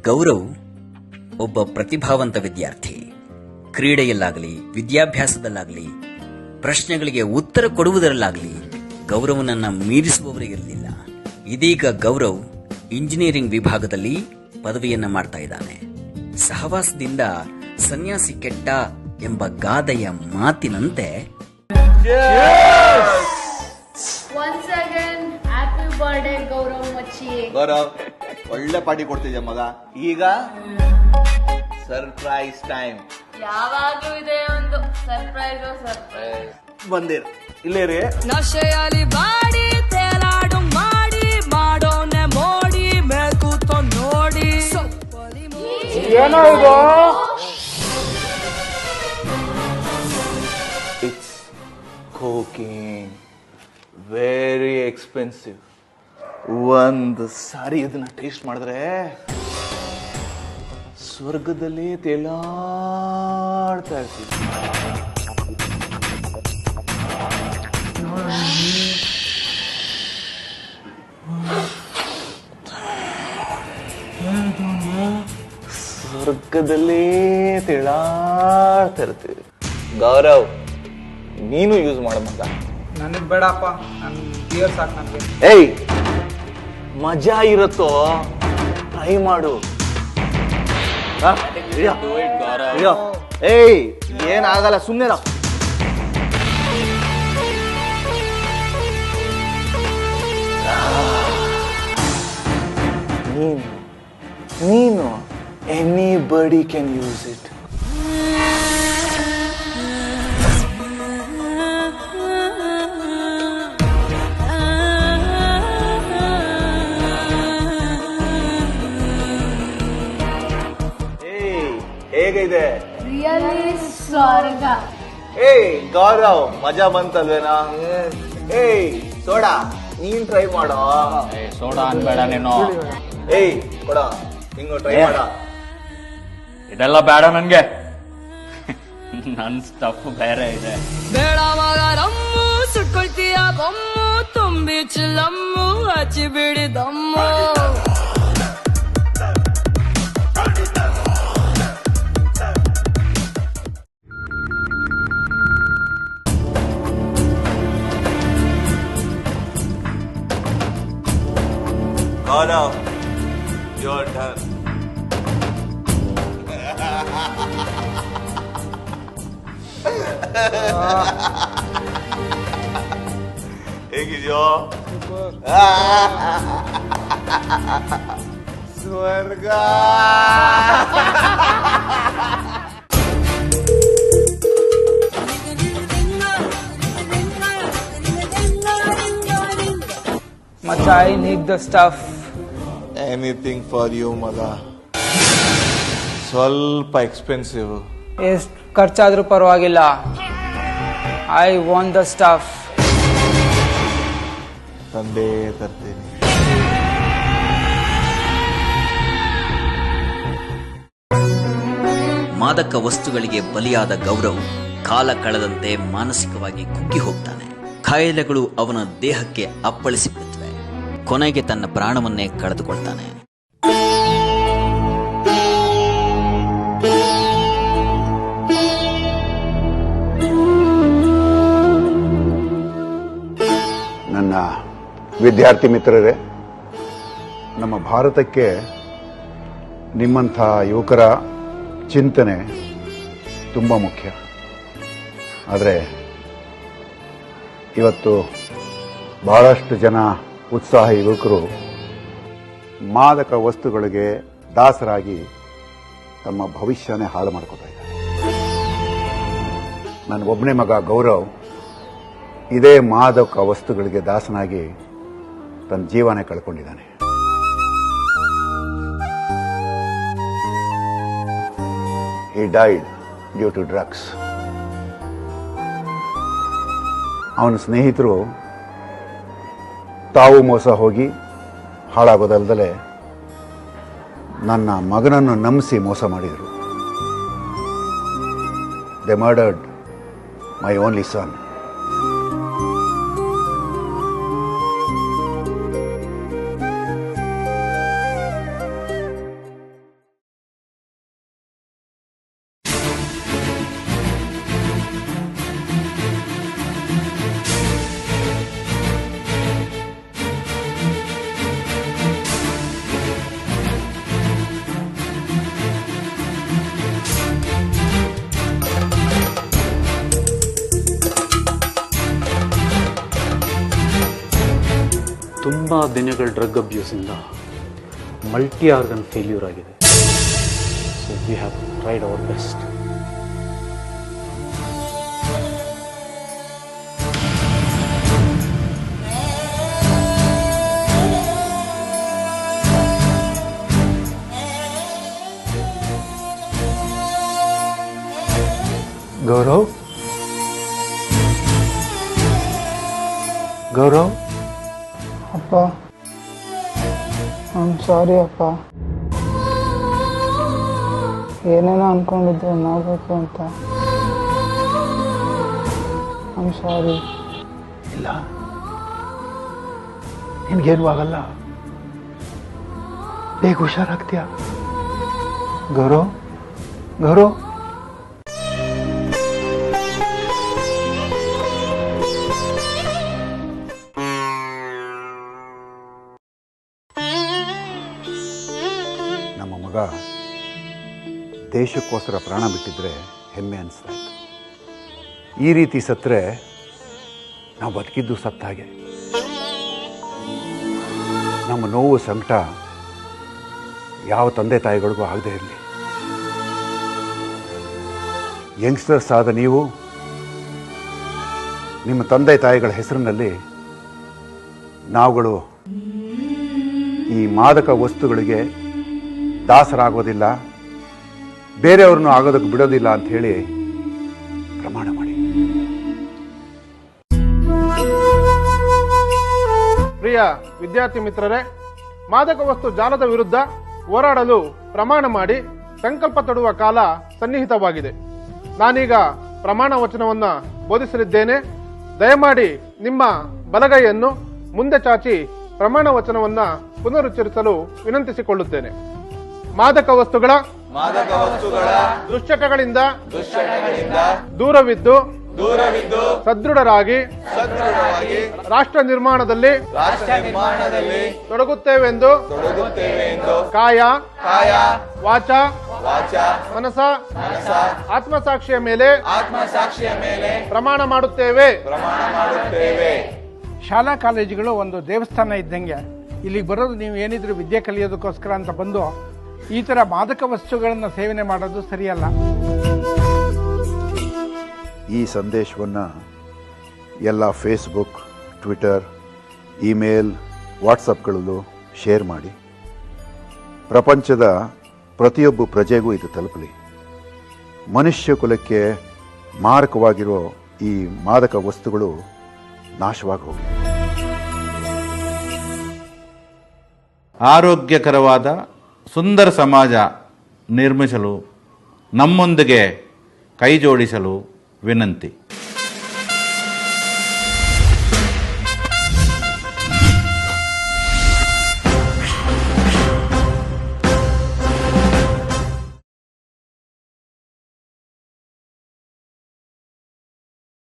ಗೌರವ್ ಒಬ್ಬ ಪ್ರತಿಭಾವಂತ ವಿದ್ಯಾರ್ಥಿ. ಕ್ರೀಡೆಯಲ್ಲಾಗಲಿ, ವಿದ್ಯಾಭ್ಯಾಸದಲ್ಲಾಗಲಿ, ಪ್ರಶ್ನೆಗಳಿಗೆ ಉತ್ತರ ಕೊಡುವುದರಲ್ಲಾಗಲಿ ಗೌರವನನ್ನ ಮೀರಿಸುವವರೇ ಇರಲಿಲ್ಲ. ಇದೀಗ ಗೌರವ್ ಇಂಜಿನಿಯರಿಂಗ್ ವಿಭಾಗದಲ್ಲಿ ಪದವಿಯನ್ನ ಮಾಡ್ತಾ ಇದ್ದಾನೆ. ಸಹವಾಸದಿಂದ ಸನ್ಯಾಸಿ ಕೆಟ್ಟ ಎಂಬ ಗಾದೆಯ ಮಾತಿನಂತೆ Once again, happy birthday Gaurav ಮಚ್ಚಿ. Gaurav ಒಳ್ಳೆ ಪಾರ್ಟಿ ಕೊಡ್ತಿದ್ಯ ಮಗ. ಈಗ ಸರ್ಪ್ರೈಸ್ ಟೈಮ್. ಯಾವಾಗ್ಲೂ ಇದೆ ಒಂದು ಸರ್ಪ್ರೈಸ್. ಬಂದಿರ ಇಲ್ಲೇ ರೀ. ನಶೆಯಲ್ಲಿ ಬಾಡಿ ತೇಲಾಡು ಮಾಡಿ ಮಾಡೋನೆ ಮೋಡಿ ಮೇಲ್ಕೂತೋ ನೋಡಿ ಏನೋ ಇದು? It's cooking, very expensive. ಒಂದು ಸಾರಿ ಇದನ್ನ ಟೇಸ್ಟ್ ಮಾಡಿದ್ರೆ ಸ್ವರ್ಗದಲ್ಲಿ ತೇಲಾಡ್ತಾ ಇರ್ತೀವಿ. ಸ್ವರ್ಗದಲ್ಲಿ ತೇಲಾಡ್ತಾ ಇರ್ತೀವಿ. ಗೌರವ್, ನೀನು ಯೂಸ್ ಮಾಡ ಮಗ. ನನಗ್ ಬೇಡಪ್ಪ, ನನ್ ಬಿಯರ್ ಸಾಕು ನನಗೆ. ಏಯ್, ಮಜಾ ಇರುತ್ತೋ, ಟ್ರೈ ಮಾಡು. ಏಯ್, ಏನಾಗಲ್ಲ, ಸುಮ್ಮನೆ ನೀನು ಎನಿಬಡಿ ಕ್ಯಾನ್ ಯೂಸ್ ಇಟ್. ಹೇಗಿದೆ? ರಿಯಲಿ ಸ್ವರ್ಗ. ಏಯ್ ಗೌರವ್, ಮಜಾ ಬಂತಲ್ವೇನಾ? ಏಯ್ ಸೋಡಾ, ನೀನ್ ಟ್ರೈ ಮಾಡೋ. ಸೋಡಾ ಅನ್ಬೇಡ ನೀನು. ಏಯ್ ಕೊಡ, ಹಿಂಗು ಟ್ರೈ ಮಾಡ. ಇದೆಲ್ಲ ಬೇಡ ನನ್ಗೆ. ನನ್ ಸ್ಟಫ್ ಬೇರೆ ಇದೆ. ಬೇಡ ಮಗ ರಮ್ಮು ಸುಟ್ಕೊಳ್ತೀಯ ಬೊಮ್ಮು ತುಂಬಿ ಚಿಲ್ಲಮ್ಮು ಹಚ್ಚಿ ಬಿಡಿ ದಮ್ಮು. Gaurav, your turn. ಹೇಗಿದ್ಯೋ? ಸ್ವರ್ಗ. ಮಚ್ಚ, I need the stuff. Anything for you ಮಗ. ಸ್ವಲ್ಪ ಎಕ್ಸ್ಪೆನ್ಸಿವ್. ಎಷ್ಟು ಖರ್ಚಾದ್ರೂ ಪರವಾಗಿಲ್ಲ. I want the stuff. ತಂದೆ ತರ್ತೀನಿ. ಮಾದಕ ವಸ್ತುಗಳಿಗೆ ಬಲಿಯಾದ ಗೌರವ್ ಕಾಲ ಕಳೆದಂತೆ ಮಾನಸಿಕವಾಗಿ ಕುಗ್ಗಿ ಹೋಗ್ತಾನೆ. ಕಾಯಿಲೆಗಳು ಅವನ ದೇಹಕ್ಕೆ ಅಪ್ಪಳಿಸಿ ಬಿಡುತ್ತವೆ. ಕೊನೆಗೆ ತನ್ನ ಪ್ರಾಣವನ್ನೇ ಕಳೆದುಕೊಳ್ತಾನೆ. ನನ್ನ ವಿದ್ಯಾರ್ಥಿ ಮಿತ್ರರೇ, ನಮ್ಮ ಭಾರತಕ್ಕೆ ನಿಮ್ಮಂಥ ಯುವಕರ ಚಿಂತನೆ ತುಂಬ ಮುಖ್ಯ. ಆದರೆ ಇವತ್ತು ಬಹಳಷ್ಟು ಜನ ಉತ್ಸಾಹಿ ಯುವಕರು ಮಾದಕ ವಸ್ತುಗಳಿಗೆ ದಾಸರಾಗಿ ತಮ್ಮ ಭವಿಷ್ಯನೇ ಹಾಳು ಮಾಡ್ಕೊತಾ ಇದ್ದಾರೆ. ನನ್ನ ಒಬ್ಬನೇ ಮಗ ಗೌರವ್ ಇದೇ ಮಾದಕ ವಸ್ತುಗಳಿಗೆ ದಾಸನಾಗಿ ತನ್ನ ಜೀವನ ಕಳ್ಕೊಂಡಿದ್ದಾನೆ. He died due to drugs. ಅವನ ಸ್ನೇಹಿತರು ತಾವು ಮೋಸ ಹೋಗಿ ಹಾಳಾಗೋದಲ್ಲದೆ ನನ್ನ ಮಗನನ್ನು ನಂಬಿಸಿ ಮೋಸ ಮಾಡಿದರು. They murdered my only son. ತುಂಬ ದಿನಗಳ ಡ್ರಗ್ ಅಬ್ಯೂಸಿಂದ ಮಲ್ಟಿ ಆರ್ಗನ್ ಫೇಲ್ಯೂರ್ ಆಗಿದೆ. So we have tried hour best. Gaurav, Gaurav, ಅಪ್ಪ ಐ ಸಾರಿ ಅಪ್ಪ. ಏನೇನೋ ಅನ್ಕೊಂಡಿದ್ದೆ ಮಾಡಬೇಕು ಅಂತ. ಐ ಸಾರಿ. ಇಲ್ಲ, ನಿನ್ಗೇನು ಆಗಲ್ಲ, ಬೇಗ ಹುಷಾರಾಗ್ತೀಯ. ಗೌರವ್, ಗೌರವ್, ನಮ್ಮ ಮಗ ದೇಶಕ್ಕೋಸ್ಕರ ಪ್ರಾಣ ಬಿಟ್ಟಿದ್ರೆ ಹೆಮ್ಮೆ ಅನಿಸ್ತಾ ಇತ್ತು. ಈ ರೀತಿ ಸತ್ತರೆ ನಾವು ಬದುಕಿದ್ದು ಸತ್ತ ಹಾಗೆ. ನಮ್ಮ ನೋವು ಸಂಕಟ ಯಾವ ತಂದೆ ತಾಯಿಗಳಿಗೂ ಆಗದೆ ಇರಲಿ. ಯಂಗ್ಸ್ಟರ್ಸ್ ಆದ ನೀವು ನಿಮ್ಮ ತಂದೆ ತಾಯಿಗಳ ಹೆಸರಿನಲ್ಲಿ ನಾವುಗಳು ಈ ಮಾದಕ ವಸ್ತುಗಳಿಗೆ ದಾಸರಾಗೋದಿಲ್ಲ, ಬೇರೆಯವ್ರನ್ನು ಆಗೋದಕ್ಕೆ ಬಿಡೋದಿಲ್ಲ ಅಂತ ಹೇಳಿ ಪ್ರಮಾಣ ಮಾಡಿ. ಪ್ರಿಯ ವಿದ್ಯಾರ್ಥಿ ಮಿತ್ರರೇ, ಮಾದಕ ವಸ್ತು ಜಾಲದ ವಿರುದ್ಧ ಹೋರಾಡಲು ಪ್ರಮಾಣ ಮಾಡಿ ಸಂಕಲ್ಪ ತೊಡುವ ಕಾಲ ಸನ್ನಿಹಿತವಾಗಿದೆ. ನಾನೀಗ ಪ್ರಮಾಣ ವಚನವನ್ನ ಬೋಧಿಸಲಿದ್ದೇನೆ. ದಯಮಾಡಿ ನಿಮ್ಮ ಬಲಗೈಯನ್ನು ಮುಂದೆ ಚಾಚಿ ಪ್ರಮಾಣ ವಚನವನ್ನ ಪುನರುಚ್ಚರಿಸಲು ವಿನಂತಿಸಿಕೊಳ್ಳುತ್ತೇನೆ. ಮಾದಕ ವಸ್ತುಗಳ ದುಶ್ಚಟಗಳಿಂದ ದೂರವಿದ್ದು ಸದೃಢರಾಗಿ ರಾಷ್ಟ್ರ ನಿರ್ಮಾಣದಲ್ಲಿ ತೊಡಗುತ್ತೇವೆಂದು ಕಾಯ ವಾಚ ಮನಸ ಆತ್ಮಸಾಕ್ಷಿಯ ಮೇಲೆ ಪ್ರಮಾಣ ಮಾಡುತ್ತೇವೆ. ಶಾಲಾ ಕಾಲೇಜುಗಳು ಒಂದು ದೇವಸ್ಥಾನ ಇದ್ದಂಗೆ. ಇಲ್ಲಿಗೆ ಬರೋದು ನೀವು ಏನಿದ್ರು ವಿದ್ಯೆ ಕಲಿಯೋದಕ್ಕೋಸ್ಕರ ಅಂತ ಬಂದು ಈ ಥರ ಮಾದಕ ವಸ್ತುಗಳನ್ನು ಸೇವನೆ ಮಾಡೋದು ಸರಿಯಲ್ಲ. ಈ ಸಂದೇಶವನ್ನು ಎಲ್ಲ ಫೇಸ್ಬುಕ್, ಟ್ವಿಟರ್, ಇಮೇಲ್, ವಾಟ್ಸಪ್ಗಳಲ್ಲೂ ಶೇರ್ ಮಾಡಿ. ಪ್ರಪಂಚದ ಪ್ರತಿಯೊಬ್ಬ ಪ್ರಜೆಗೂ ಇದು ತಲುಪಲಿ. ಮನುಷ್ಯ ಕುಲಕ್ಕೆ ಮಾರಕವಾಗಿರೋ ಈ ಮಾದಕ ವಸ್ತುಗಳು ನಾಶವಾಗಿ ಹೋಗಲಿ. ಆರೋಗ್ಯಕರವಾದ ಸುಂದರ ಸಮಾಜ ನಿರ್ಮಿಸಲು ನಮ್ಮೊಂದಿಗೆ ಕೈಜೋಡಿಸಲು ವಿನಂತಿ.